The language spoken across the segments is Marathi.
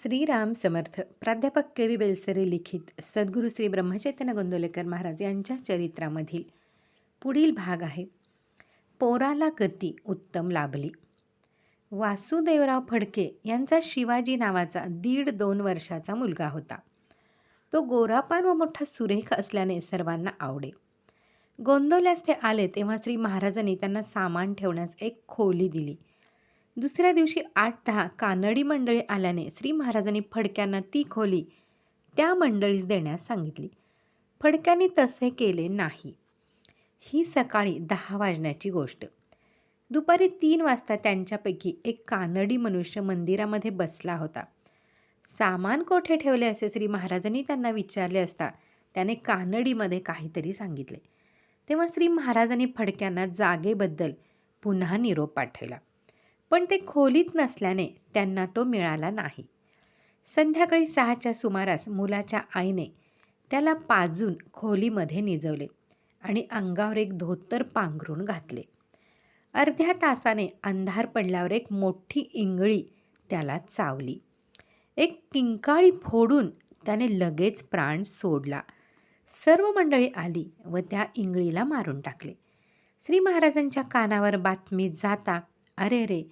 श्रीराम समर्थ. प्राध्यापक के. बेलसरे लिखित सद्गुरू श्री ब्रह्मचैतन्य गोंदवलेकर महाराज यांच्या चरित्रामधील पुढील भाग आहे. पोराला गती उत्तम लाभली. वासुदेवराव फडके यांचा शिवाजी नावाचा 1.5-2 वर्षाचा मुलगा होता. तो गोरापान व मोठा सुरेख असल्याने सर्वांना आवडे. गोंदवल्यास ते आले तेव्हा श्री महाराजांनी त्यांना सामान ठेवण्यास एक खोली दिली. दुसऱ्या दिवशी 8-10 कानडी मंडळी आल्याने श्री महाराजांनी फडक्यांना ती खोली त्या मंडळीस देण्यास सांगितली. फडक्यांनी तसे केले नाही. ही सकाळी 10 वाजण्याची गोष्ट. दुपारी 3 वाजता त्यांच्यापैकी एक कानडी मनुष्य मंदिरामध्ये बसला होता. सामान कोठे ठेवले असे श्री महाराजांनी त्यांना विचारले असता त्याने कानडीमध्ये काहीतरी सांगितले. तेव्हा श्री महाराजांनी फडक्यांना जागेबद्दल पुन्हा निरोप पाठवला. पण ते खोलीत नसल्याने त्यांना तो मिळाला नाही. संध्याकाळी 6च्या सुमारास मुलाच्या आईने त्याला पाजून खोलीमध्ये निजवले आणि अंगावर एक धोतर पांघरून घातले. अर्ध्या तासाने अंधार पडल्यावर एक मोठी इंगळी त्याला चावली. एक किंकाळी फोडून त्याने लगेच प्राण सोडला. सर्व मंडळी आली व त्या इंगळीला मारून टाकले. श्री महाराजांच्या कानावर बातमी जाता अरे रे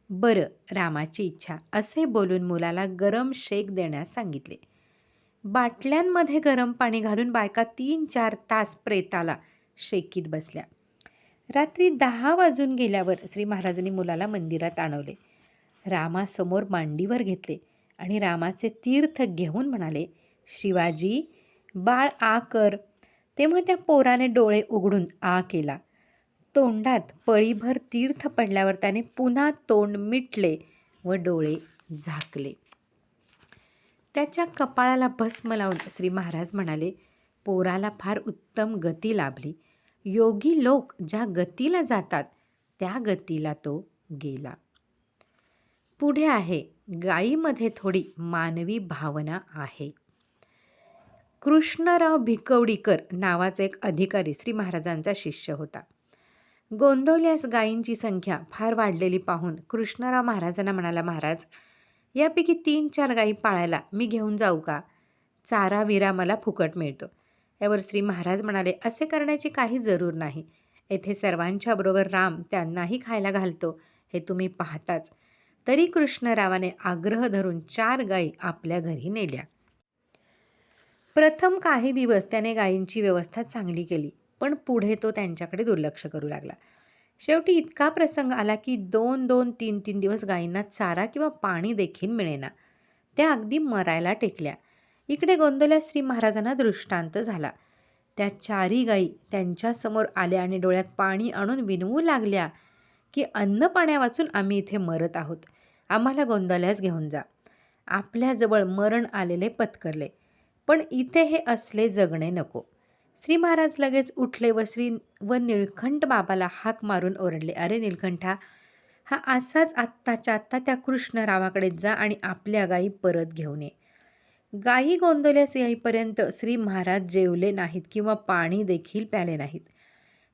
बरं रामाची इच्छा असे बोलून मुलाला गरम शेक देण्यास सांगितले. बाटल्यांमध्ये गरम पाणी घालून बायका 3-4 तास प्रेताला शेकीत बसल्या. रात्री 10 वाजून गेल्यावर श्री महाराजांनी मुलाला मंदिरात आणवले. रामासमोर मांडीवर घेतले आणि रामाचे तीर्थ घेऊन म्हणाले, शिवाजी बाळ आ कर. तेव्हा त्या पोराने डोळे उघडून आ केला. तोंडात पळीभर तीर्थ पडल्यावर त्याने पुन्हा तोंड मिटले व डोळे झाकले. त्याच्या कपाळाला भस्म लावून श्री महाराज म्हणाले, पोराला फार उत्तम गती लाभली. योगी लोक ज्या गतीला जातात त्या गतीला तो गेला. पुढे आहे, गायीमध्ये थोडी मानवी भावना आहे. कृष्णराव भिकवडीकर नावाचा एक अधिकारी श्री महाराजांचा शिष्य होता. गोंदवल्यास गायींची संख्या फार वाढलेली पाहून कृष्णराव महाराजांना म्हणाला, महाराज यापैकी 3-4 गायी पाळायला मी घेऊन जाऊ का? चारा विरा मला फुकट मिळतो. यावर श्री महाराज म्हणाले, असे करण्याची काही जरूर नाही. येथे सर्वांच्या बरोबर राम त्यांनाही खायला घालतो हे तुम्ही पाहताच. तरी कृष्णरावाने आग्रह धरून 4 गायी आपल्या घरी नेल्या. प्रथम काही दिवस त्याने गायींची व्यवस्था चांगली केली, पण पुढे तो त्यांच्याकडे दुर्लक्ष करू लागला. शेवटी इतका प्रसंग आला की 2-2, 3-3 दिवस गायींना चारा किंवा पाणी देखील मिळेना. त्या अगदी मरायला टेकल्या. इकडे गोंदवल्या श्री महाराजांना दृष्टांत झाला. त्या 4ही गायी त्यांच्यासमोर आल्या आणि डोळ्यात पाणी आणून विनवू लागल्या की अन्न पाण्या वाचून आम्ही इथे मरत आहोत. आम्हाला गोंदवल्यास घेऊन जा. आपल्याजवळ मरण आलेले पत्करले, पण इथे हे असले जगणे नको. श्री महाराज लगेच उठले व निळकंठ बाबाला हाक मारून ओरडले, अरे निळकंठा, हा असाच आत्ताच्या आत्ता त्या कृष्णरावाकडे जा आणि आपल्या गायी परत घेऊन ये. गायी गोंदवल्यास येईपर्यंत श्री महाराज जेवले नाहीत किंवा पाणी देखील प्याले नाहीत.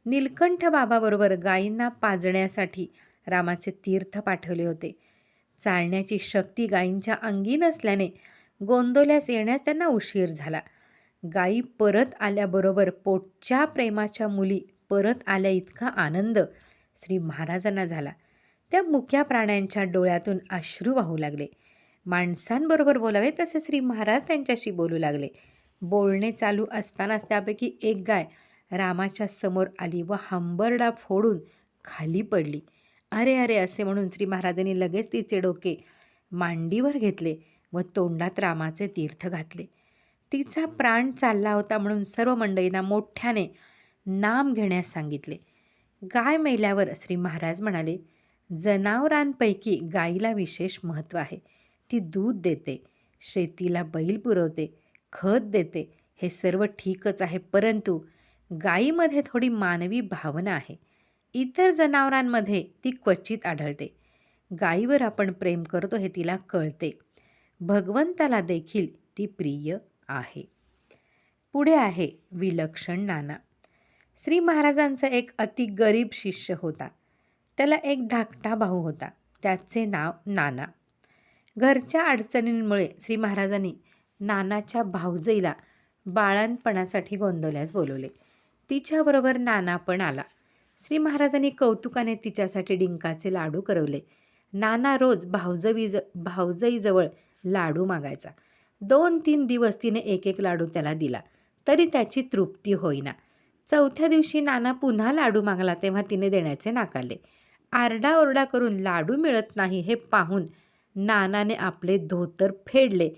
निळकंठ बाबाबरोबर गायींना पाजण्यासाठी रामाचे तीर्थ पाठवले होते. चालण्याची शक्ती गायींच्या अंगी नसल्याने गोंदवल्यास येण्यास त्यांना उशीर झाला. गायी परत आल्याबरोबर पोटच्या प्रेमाच्या मुली परत आल्या इतका आनंद श्री महाराजांना झाला. त्या मुक्या प्राण्यांच्या डोळ्यातून अश्रू वाहू लागले. माणसांबरोबर बोलावे तसे श्री महाराज त्यांच्याशी बोलू लागले. बोलणे चालू असतानाच त्यापैकी एक गाय रामाच्या समोर आली व हंबरडा फोडून खाली पडली. अरे अरे असे म्हणून श्री महाराजांनी लगेच तिचे डोके मांडीवर घेतले व तोंडात रामाचे तीर्थ घातले. तिचा प्राण चालला होता म्हणून सर्व मंडळींना मोठ्याने नाम घेण्यास सांगितले. गाय मेल्यावर श्री महाराज म्हणाले, जनावरांपैकी गायीला विशेष महत्त्व आहे. ती दूध देते, शेतीला बैल पुरवते, खत देते, हे सर्व ठीकच आहे, परंतु गायीमध्ये थोडी मानवी भावना आहे. इतर जनावरांमध्ये ती क्वचित आढळते. गायीवर आपण प्रेम करतो हे तिला कळते. भगवंताला देखील ती प्रिय आहे. पुढे आहे, विलक्षण नाना. श्री महाराजांचा एक अति गरीब शिष्य होता. त्याला एक धाकटा भाऊ होता. त्याचे नाव नाना. घरच्या अडचणींमुळे श्री महाराजांनी नानाच्या भावजईला बाळंतपणासाठी गोंदवल्यास बोलवले. तिच्याबरोबर नाना पण आला. श्री महाराजांनी कौतुकाने तिच्यासाठी डिंकाचे लाडू करवले. नाना रोज भावजईजवळ लाडू मागायचा. 2-3 दिवस तिने एक एक लाडू त्याला दिला, तरी त्याची तृप्ती होईना. 4थ्या दिवशी नाना पुन्हा लाडू मागला, तेव्हा तिने देण्याचे नाकारले. आरडाओरडा करून लाडू मिळत नाही हे पाहून नानाने आपले धोतर फेडले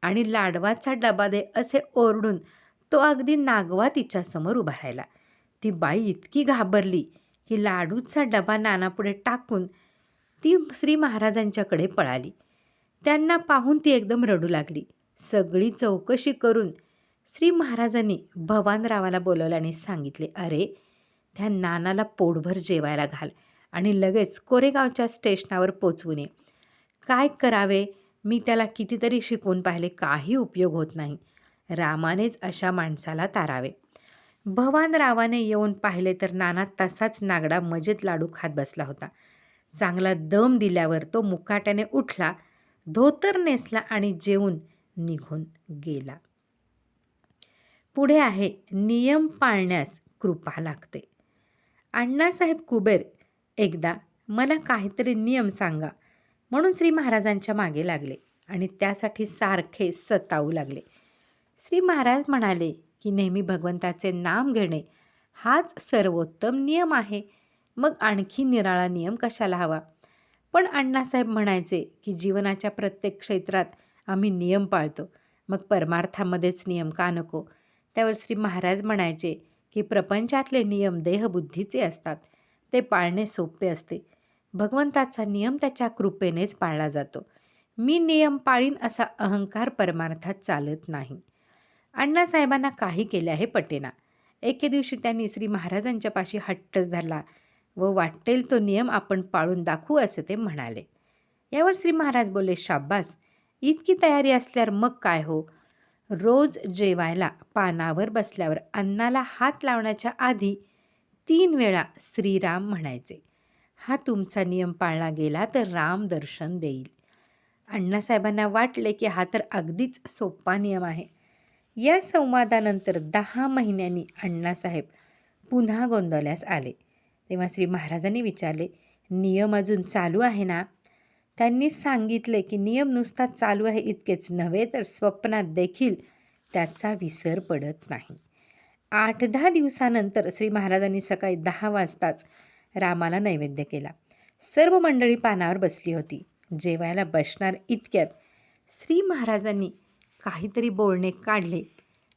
आणि लाडवाचा डबा दे असे ओरडून तो अगदी नागवा तिच्यासमोर उभा राहिला. ती बाई इतकी घाबरली की लाडूचा डबा नानापुढे टाकून ती श्री महाराजांच्याकडे पळाली. त्यांना पाहून ती एकदम रडू लागली. सगळी चौकशी करून श्री महाराजांनी भवानरावाला बोलवलं आणि सांगितले, अरे त्या नानाला पोटभर जेवायला घाल आणि लगेच कोरेगावच्या स्टेशनावर पोचवून ये. काय करावे, मी त्याला कितीतरी शिकवून पाहिले, काही उपयोग होत नाही. रामानेच अशा माणसाला तारावे. भवानरावाने येऊन पाहिले तर नाना तसाच नागडा मजेत लाडू खात बसला होता. चांगला दम दिल्यावर तो मुकाट्याने उठला, धोतर नेसला आणि जेवून निघून गेला. पुढे आहे नियम पाळण्यास कृपा लागते. अण्णासाहेब कुबेर एकदा मला काहीतरी नियम सांगा म्हणून श्री महाराजांच्या मागे लागले आणि त्यासाठी सारखे सतावू लागले. श्री महाराज म्हणाले की नेहमी भगवंताचे नाम घेणे हाच सर्वोत्तम नियम आहे, मग आणखी निराळा नियम कशाला हवा. पण अण्णासाहेब म्हणायचे की जीवनाच्या प्रत्येक क्षेत्रात आम्ही नियम पाळतो, मग परमार्थामध्येच नियम का नको. त्यावर श्री महाराज म्हणायचे की प्रपंचातले नियम देहबुद्धीचे असतात, ते पाळणे सोपे असते. भगवंताचा नियम त्याच्या कृपेनेच पाळला जातो. मी नियम पाळीन असा अहंकार परमार्थात चालत नाही. अण्णासाहेबांना काही केले आहे पटेना. एके दिवशी त्यांनी श्री महाराजांच्या पाशी हट्टच धरला व वाटेल तो नियम आपण पाळून दाखवू असे ते म्हणाले. यावर श्री महाराज बोलले, शाब्बास, इतकी तयारी असल्यावर मग काय हो. रोज जेवायला पानावर बसल्यावर अन्नाला हात लावण्याच्या आधी 3 वेळा श्रीराम म्हणायचे. हा तुमचा नियम पाळला गेला तर राम दर्शन देईल. अण्णासाहेबांना वाटले की हा तर अगदीच सोपा नियम आहे. या संवादानंतर 10 महिन्यांनी अण्णासाहेब पुन्हा गोंदवल्यास आले. तेव्हा श्री महाराजांनी विचारले, नियम अजून चालू आहे ना. त्यांनी सांगितले की नियम नुसता चालू आहे इतकेच नव्हे तर स्वप्नात देखील त्याचा विसर पडत नाही. 8-10 दिवसानंतर श्री महाराजांनी सकाळी 10 वाजताच रामाला नैवेद्य केला. सर्व मंडळी पानावर बसली होती. जेवायला बसणार इतक्यात श्री महाराजांनी काहीतरी बोलणे काढले.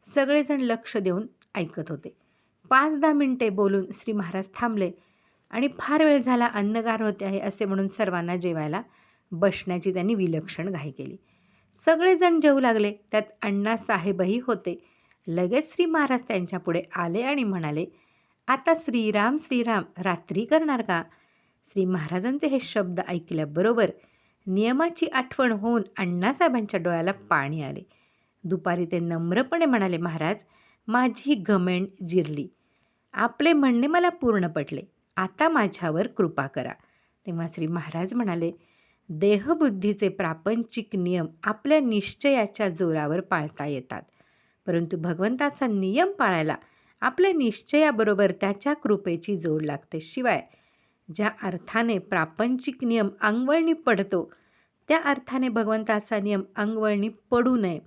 सगळेजण लक्ष देऊन ऐकत होते. 5-10 मिनिटे बोलून श्री महाराज थांबले आणि फार वेळ झाला, अन्नगार होते आहे असे म्हणून सर्वांना जेवायला बसण्याची त्यांनी विलक्षण घाई केली. सगळेजण जेवू लागले. त्यात अण्णासाहेबही होते. लगेच श्री महाराज त्यांच्यापुढे आले आणि म्हणाले, आता श्रीराम श्रीराम रात्री करणार का. श्री महाराजांचे हे शब्द ऐकल्याबरोबर नियमाची आठवण होऊन अण्णासाहेबांच्या डोळ्याला पाणी आले. दुपारी ते नम्रपणे म्हणाले, महाराज, माझी घमेंड जिरली. आपले म्हणणे मला पूर्ण पटले. आता माझ्यावर कृपा करा. तेव्हा श्री महाराज म्हणाले, देहबुद्धीचे प्रापंचिक नियम आपल्या निश्चयाच्या जोरावर पाळता येतात, परंतु भगवंताचा नियम पाळायला आपल्या निश्चयाबरोबर त्याच्या कृपेची जोड लागते. शिवाय ज्या अर्थाने प्रापंचिक नियम अंगवळणी पडतो, त्या अर्थाने भगवंताचा नियम अंगवळणी पडू नये.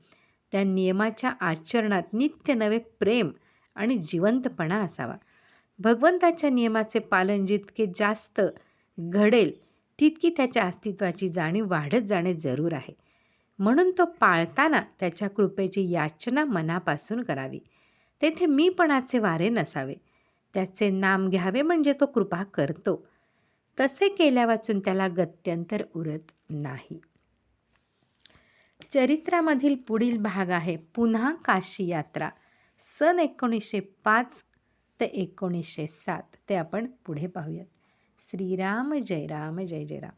त्या नियमाच्या आचरणात नित्य नवे प्रेम आणि जिवंतपणा असावा. भगवंताच्या नियमाचे पालन जितके जास्त घडेल तितकी त्याच्या अस्तित्वाची जाणीव वाढत जाणे जरूर आहे. म्हणून तो पाळताना त्याच्या कृपेची याचना मनापासून करावी. तेथे मीपणाचे वारे नसावे. त्याचे नाम घ्यावे म्हणजे तो कृपा करतो. तसे केल्या वाचून त्याला गत्यंतर उरत नाही. चरित्रामधील पुढील भाग आहे पुन्हा काशी यात्रा, सन 1905 ते 1907. ते आपण पुढे पाहूयात. श्रीराम जय राम जय जय राम.